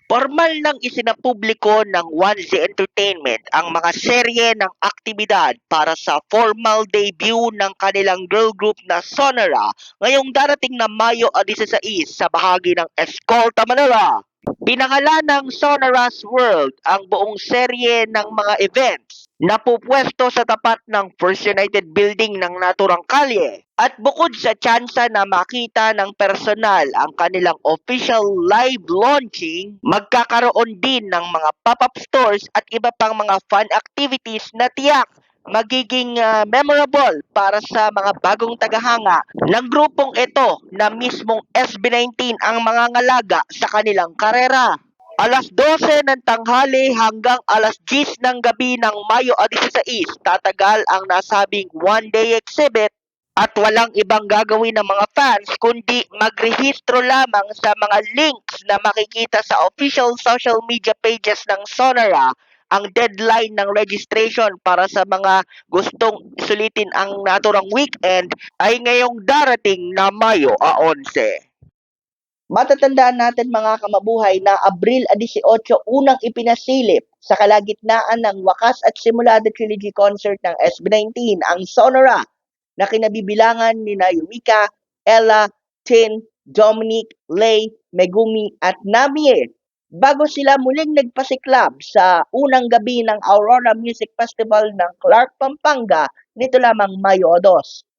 Pormal nang isinapubliko ng 1Z Entertainment ang mga serye ng aktibidad para sa formal debut ng kanilang girl group na Sonora ngayong darating na Mayo 16 sa bahagi ng Escolta, Manila. Pinangalan ng Sonora's World ang buong serye ng mga events na pupwesto sa tapat ng First United Building ng naturang kalye. At bukod sa tsansa na makita ng personal ang kanilang official live launching, magkakaroon din ng mga pop-up stores at iba pang mga fun activities na tiyak magiging memorable para sa mga bagong tagahanga ng grupong ito na mismong SB19 ang mga ngalaga sa kanilang karera. Alas 12 ng tanghali hanggang alas 10 ng gabi ng Mayo 16, tatagal ang nasabing one-day exhibit at walang ibang gagawin ng mga fans kundi magrehistro lamang sa mga links na makikita sa official social media pages ng Sonora. Ang deadline ng registration para sa mga gustong sulitin ang naturang weekend ay ngayong darating na Mayo 11. Matatandaan natin mga kamabuhay na Abril 18 unang ipinasilip sa kalagitnaan ng wakas at simulada trilogy concert ng SB19 ang Sonora na kinabibilangan ni Yumika, Ella, Tin, Dominic, Lay, Megumi at Namie bago sila muling nagpasiklab sa unang gabi ng Aurora Music Festival ng Clark, Pampanga nito lamang Mayo 2.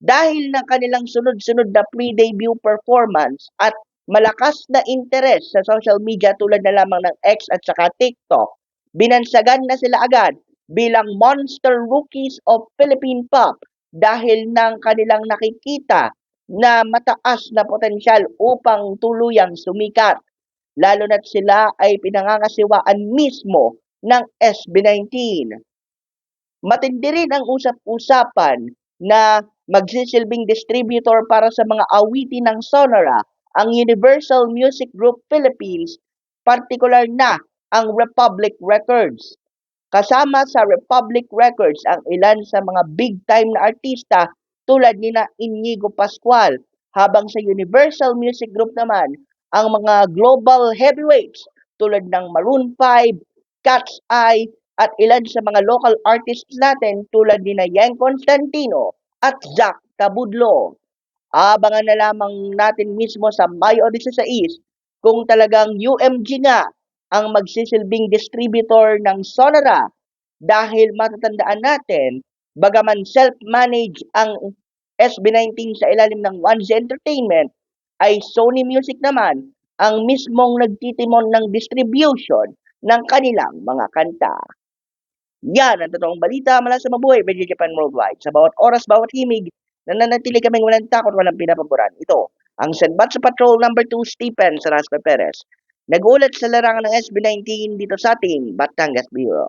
Dahil ng kanilang sunod-sunod na pre-debut performance at malakas na interes sa social media tulad na lamang ng X at saka TikTok, binansagan na sila agad bilang monster rookies of Philippine pop dahil ng kanilang nakikita na mataas na potensyal upang tuluyang sumikat, lalo na't sila ay pinangangasiwaan mismo ng SB19. Matindi rin ang usap-usapan na magsisilbing distributor para sa mga awitin ng Sonora ang Universal Music Group Philippines, partikular na ang Republic Records. Kasama sa Republic Records ang ilan sa mga big-time na artista tulad ni na Inigo Pascual, habang sa Universal Music Group naman ang mga global heavyweights tulad ng Maroon 5, Cat's Eye, at ilan sa mga local artists natin tulad ni na Yang Constantino at Zack Tabudlo. Abangan na lamang natin mismo sa Mayo 16 kung talagang UMG nga ang magsisilbing distributor ng Sonora, dahil matatandaan natin, bagaman self-managed ang SB19 sa ilalim ng 1Z Entertainment, ay Sony Music naman ang mismong nagtitimon ng distribution ng kanilang mga kanta. Yan ang totoong balita mula sa Mabuhay Radio Japan Worldwide. Sa bawat oras, bawat himig, nananatili kaming walang takot, walang pinapaboran. Ito, ang Senbatsu Patrol number 2 Stephen Saraspe Perez. Nag-ulat sa larangan ng SB19 dito sa ating Batangas Bureau.